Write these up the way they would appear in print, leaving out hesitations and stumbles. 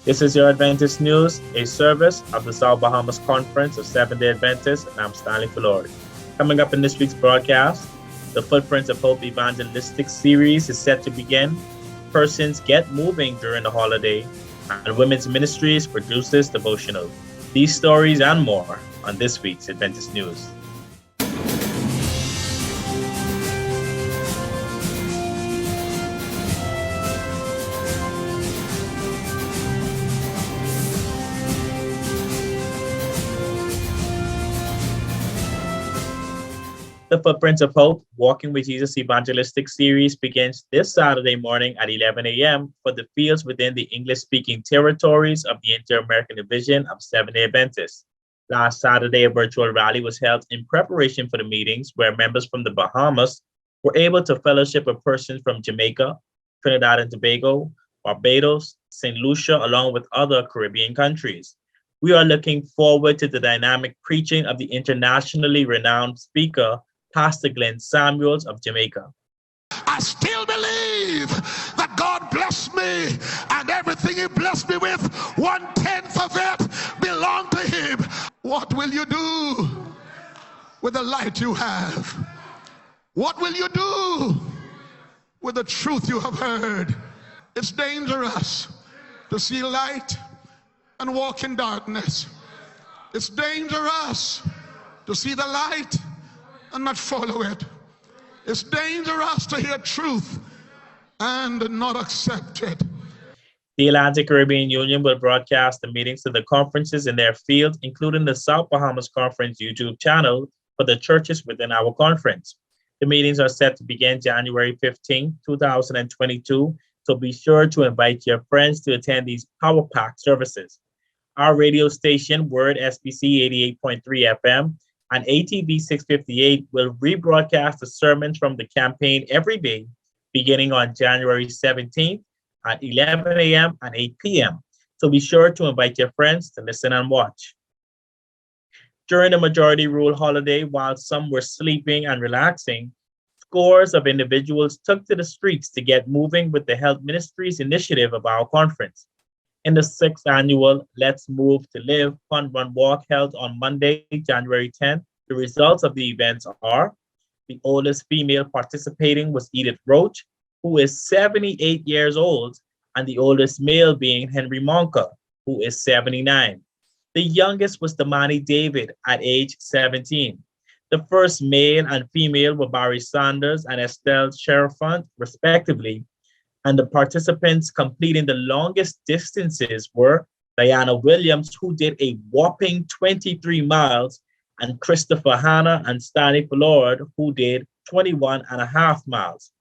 This is your Adventist News, a service of the South Bahamas Conference of Seventh-day Adventists, and I'm Stanley Fullord. Coming up in this week's broadcast, the Footprints of Hope evangelistic series is set to begin. Persons get moving during the holiday, and Women's Ministries produces Devotional. These stories and more on this week's Adventist News. The Footprints of Hope Walking with Jesus evangelistic series begins this Saturday morning at 11 a.m. for the fields within the English-speaking territories of the Inter-American Division of Seventh-day Adventists. Last Saturday, a virtual rally was held in preparation for the meetings where members from the Bahamas were able to fellowship with persons from Jamaica, Trinidad and Tobago, Barbados, St. Lucia, along with other Caribbean countries. We are looking forward to the dynamic preaching of the internationally renowned speaker, Pastor Glenn Samuels of Jamaica. I still believe that God blessed me, and everything He blessed me with, 1/10 of it belonged to Him. What will you do with the light you have? What will you do with the truth you have heard? It's dangerous to see light and walk in darkness. It's dangerous to see the light and not follow it. It's dangerous to hear truth and not accept it. The Atlantic Caribbean Union will broadcast the meetings of the conferences in their field, including the South Bahamas Conference YouTube channel for the churches within our conference. The meetings are set to begin January 15, 2022, so be sure to invite your friends to attend these power-packed services. Our radio station, Word SBC 88.3 FM, and ATV 658 will rebroadcast the sermons from the campaign every day, beginning on January 17th at 11 a.m. and 8 p.m. So be sure to invite your friends to listen and watch. During the majority rule holiday, while some were sleeping and relaxing, scores of individuals took to the streets to get moving with the Health Ministry's initiative of our conference. In the 6th annual Let's Move to Live Fun Run Walk held on Monday, January 10th, the results of the events are: the oldest female participating was Edith Roach, who is 78 years old, and the oldest male being Henry Monka, who is 79. The youngest was Damani David at age 17. The first male and female were Barry Sanders and Estelle Sherifant, respectively, and the participants completing the longest distances were Diana Williams, who did a whopping 23 miles, and Christopher Hanna and Stanley Fullord, who did 21.5 miles.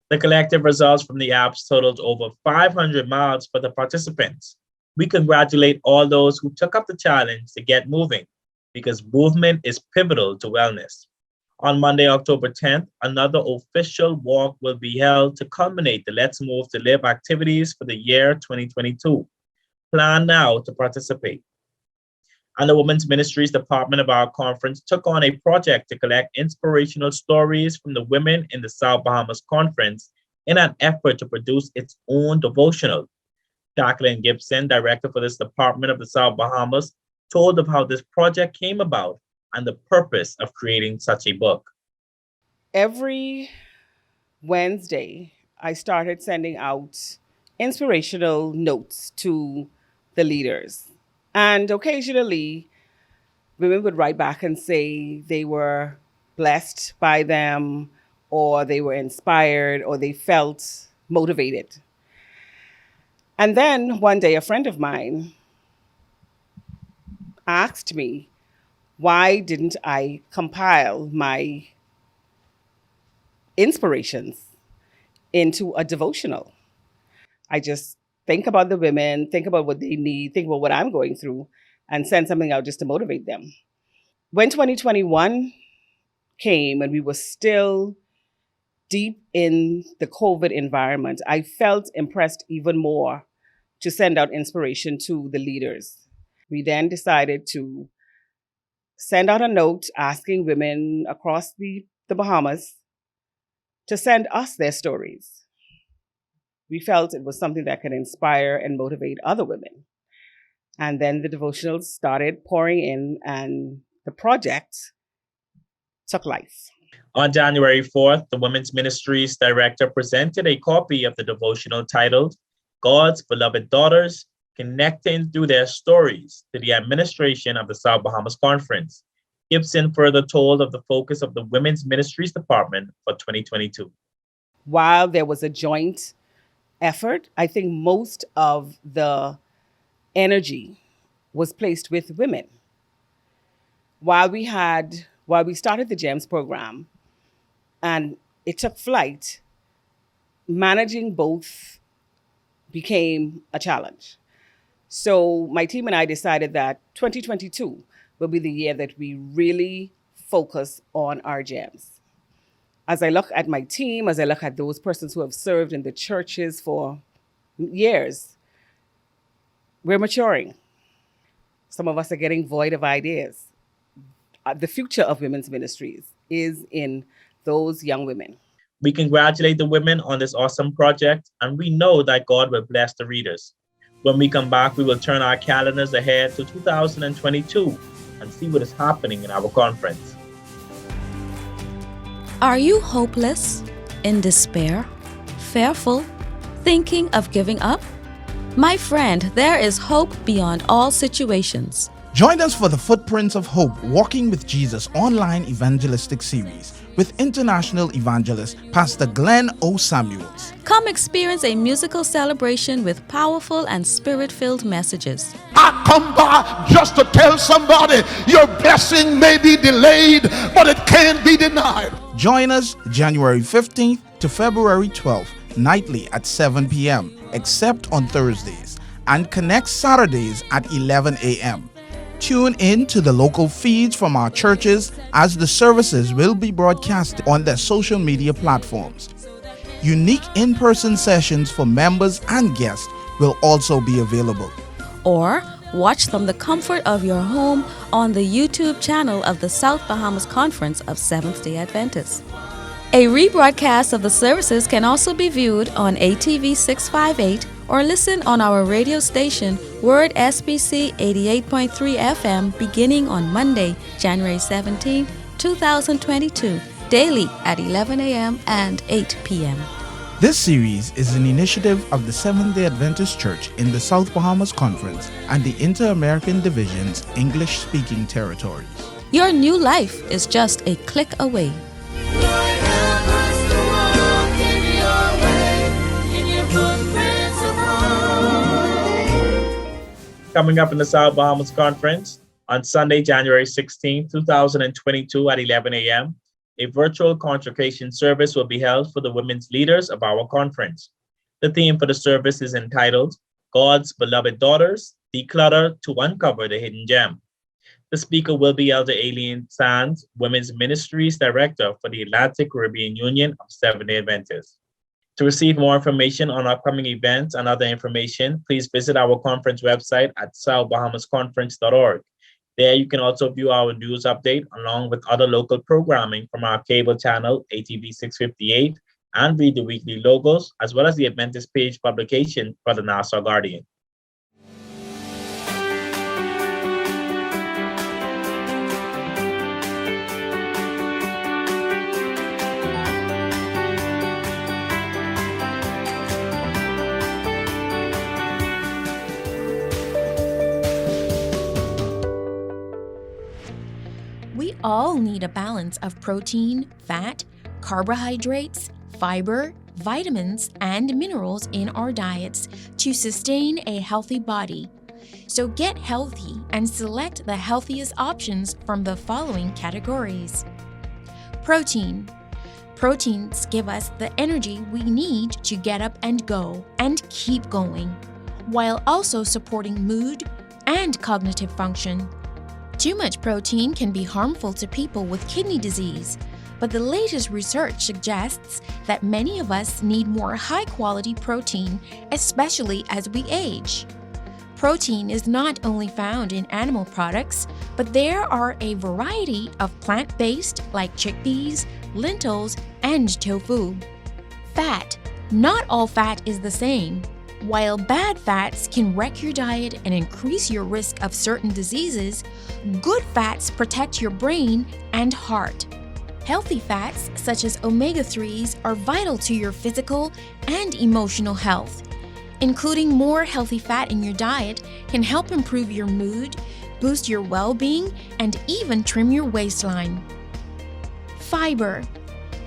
The collective results from the apps totaled over 500 miles for the participants. We congratulate all those who took up the challenge to get moving, because movement is pivotal to wellness. On Monday, October 10th, another official walk will be held to culminate the Let's Move to Live activities for the year 2022. Plan now to participate. And the Women's Ministries Department of our conference took on a project to collect inspirational stories from the women in the South Bahamas Conference in an effort to produce its own devotional. Jacqueline Gibson, director for this department of the South Bahamas, told of how this project came about and the purpose of creating such a book. Every Wednesday, I started sending out inspirational notes to the leaders. And occasionally, women would write back and say they were blessed by them, or they were inspired, or they felt motivated. And then one day, a friend of mine asked me, why didn't I compile my inspirations into a devotional? I just think about the women, think about what they need, think about what I'm going through, and send something out just to motivate them. When 2021 came and we were still deep in the COVID environment, I felt impressed even more to send out inspiration to the leaders. We then decided to send out a note asking women across the Bahamas to send us their stories. We felt it was something that could inspire and motivate other women. And then the devotionals started pouring in, and the project took life. On January 4th, the Women's Ministries Director presented a copy of the devotional titled God's Beloved Daughters, Connecting Through Their Stories to the Administration of the South Bahamas Conference. Gibson further told of the focus of the Women's Ministries Department for 2022. While there was a joint effort, I think most of the energy was placed with women. While we started the GEMS program and it took flight, managing both became a challenge. So my team and I decided that 2022 will be the year that we really focus on our GEMS. As I look at my team, as I look at those persons who have served in the churches for years, we're maturing. Some of us are getting void of ideas. The future of women's ministries is in those young women. We congratulate the women on this awesome project, and we know that God will bless the readers. When we come back, we will turn our calendars ahead to 2022 and see what is happening in our conference. Are you hopeless, in despair, fearful, thinking of giving up? My friend, there is hope beyond all situations. Join us for the Footprints of Hope Walking with Jesus online evangelistic series with international evangelist Pastor Glenn O. Samuels. Come experience a musical celebration with powerful and spirit-filled messages. I come by just to tell somebody your blessing may be delayed, but it can't be denied. Join us January 15th to February 12th, nightly at 7 p.m., except on Thursdays, and connect Saturdays at 11 a.m. Tune in to the local feeds from our churches as the services will be broadcast on their social media platforms. Unique in-person sessions for members and guests will also be available. Or watch from the comfort of your home on the YouTube channel of the South Bahamas Conference of Seventh-day Adventists. A rebroadcast of the services can also be viewed on ATV 658 or listen on our radio station, Word SBC 88.3 FM, beginning on Monday, January 17, 2022, daily at 11 a.m. and 8 p.m. This series is an initiative of the Seventh-day Adventist Church in the South Bahamas Conference and the Inter-American Division's English-speaking territories. Your new life is just a click away. Coming up in the South Bahamas Conference on Sunday, January 16, 2022 at 11 a.m., a virtual convocation service will be held for the women's leaders of our conference. The theme for the service is entitled God's Beloved Daughters, Declutter to Uncover the Hidden Gem. The speaker will be Elder Aileen Sands, Women's Ministries Director for the Atlantic Caribbean Union of Seventh-day Adventists. To receive more information on upcoming events and other information, please visit our conference website at southbahamasconference.org. There you can also view our news update along with other local programming from our cable channel, ATV 658, and read the weekly logos, as well as the Adventist page publication for the Nassau Guardian. We all need a balance of protein, fat, carbohydrates, fiber, vitamins, and minerals in our diets to sustain a healthy body. So get healthy and select the healthiest options from the following categories. Protein. Proteins give us the energy we need to get up and go and keep going, while also supporting mood and cognitive function. Too much protein can be harmful to people with kidney disease, but the latest research suggests that many of us need more high-quality protein, especially as we age. Protein is not only found in animal products, but there are a variety of plant-based like chickpeas, lentils, and tofu. Fat. Not all fat is the same. While bad fats can wreck your diet and increase your risk of certain diseases, good fats protect your brain and heart. Healthy fats, such as omega-3s, are vital to your physical and emotional health. Including more healthy fat in your diet can help improve your mood, boost your well-being, and even trim your waistline. Fiber.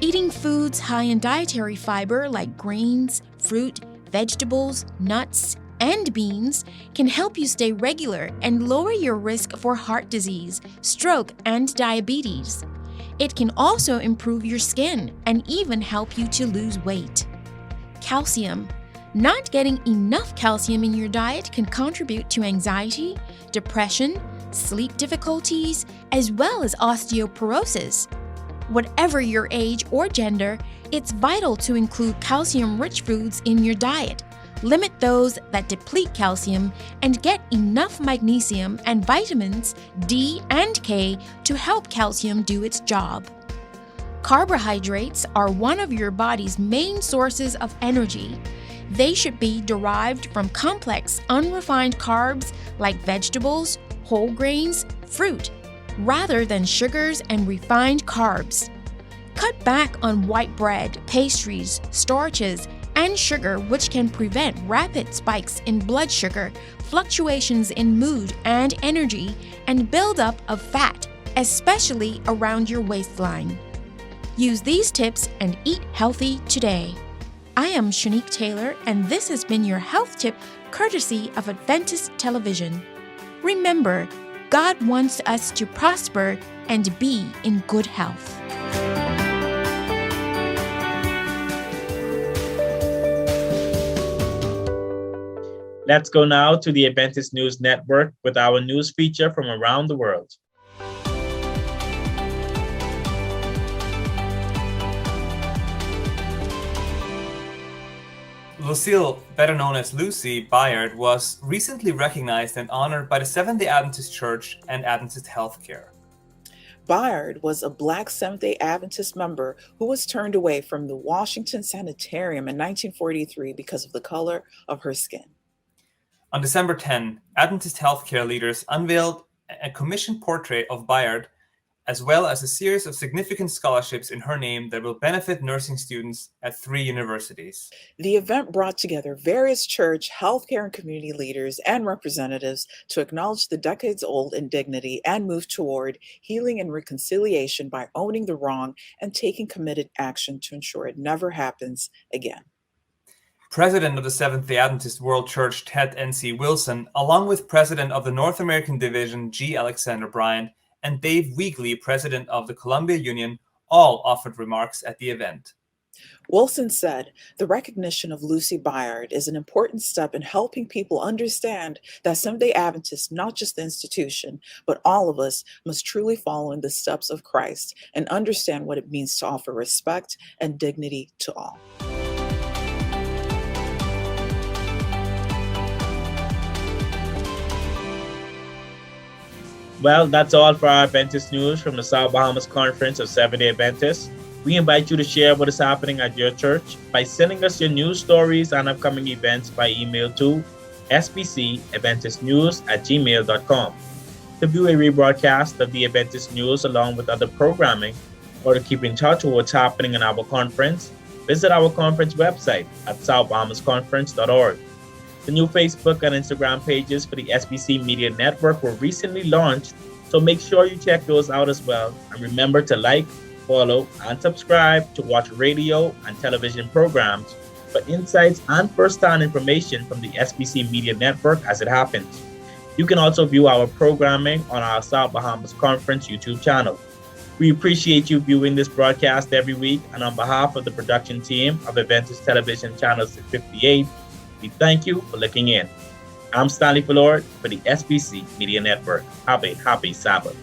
Eating foods high in dietary fiber like grains, fruit, vegetables, nuts, and beans can help you stay regular and lower your risk for heart disease, stroke, and diabetes. It can also improve your skin and even help you to lose weight. Calcium. Not getting enough calcium in your diet can contribute to anxiety, depression, sleep difficulties, as well as osteoporosis. Whatever your age or gender, it's vital to include calcium-rich foods in your diet. Limit those that deplete calcium and get enough magnesium and vitamins D and K to help calcium do its job. Carbohydrates are one of your body's main sources of energy. They should be derived from complex, unrefined carbs like vegetables, whole grains, fruit, rather than sugars and refined carbs. Cut back on white bread, pastries, starches, and sugar, which can prevent rapid spikes in blood sugar, fluctuations in mood and energy, and buildup of fat, especially around your waistline. Use these tips and eat healthy today. I am Shanique Taylor, and this has been your health tip courtesy of Adventist Television. Remember, God wants us to prosper and be in good health. Let's go now to the Adventist News Network with our news feature from around the world. Lucille, better known as Lucy Byard, was recently recognized and honored by the Seventh-day Adventist Church and Adventist Healthcare. Byard was a Black Seventh-day Adventist member who was turned away from the Washington Sanitarium in 1943 because of the color of her skin. On December 10, Adventist Healthcare leaders unveiled a commissioned portrait of Byard, as well as a series of significant scholarships in her name that will benefit nursing students at 3 universities. The event brought together various church, healthcare, and community leaders and representatives to acknowledge the decades-old indignity and move toward healing and reconciliation by owning the wrong and taking committed action to ensure it never happens again. President of the Seventh-day Adventist World Church, Ted N.C. Wilson, along with President of the North American Division, G. Alexander Bryant, and Dave Weegley, President of the Columbia Union, all offered remarks at the event. Wilson said, "The recognition of Lucy Byard is an important step in helping people understand that Seventh-day Adventists, not just the institution, but all of us, must truly follow in the steps of Christ and understand what it means to offer respect and dignity to all." Well, that's all for our Adventist news from the South Bahamas Conference of Seventh-day Adventists. We invite you to share what is happening at your church by sending us your news stories and upcoming events by email to sbcadventistnews@gmail.com. To view a rebroadcast of the Adventist news along with other programming, or to keep in touch with what's happening in our conference, visit our conference website at southbahamasconference.org. The new Facebook and Instagram pages for the SBC Media Network were recently launched, so make sure you check those out as well. And remember to like, follow, and subscribe to watch radio and television programs for insights and first-hand information from the SBC Media Network as it happens. You can also view our programming on our South Bahamas Conference YouTube channel. We appreciate you viewing this broadcast every week, and on behalf of the production team of Adventist Television Channel 658, we thank you for looking in. I'm Stanley Fullord for the SBC Media Network. Have a happy Sabbath.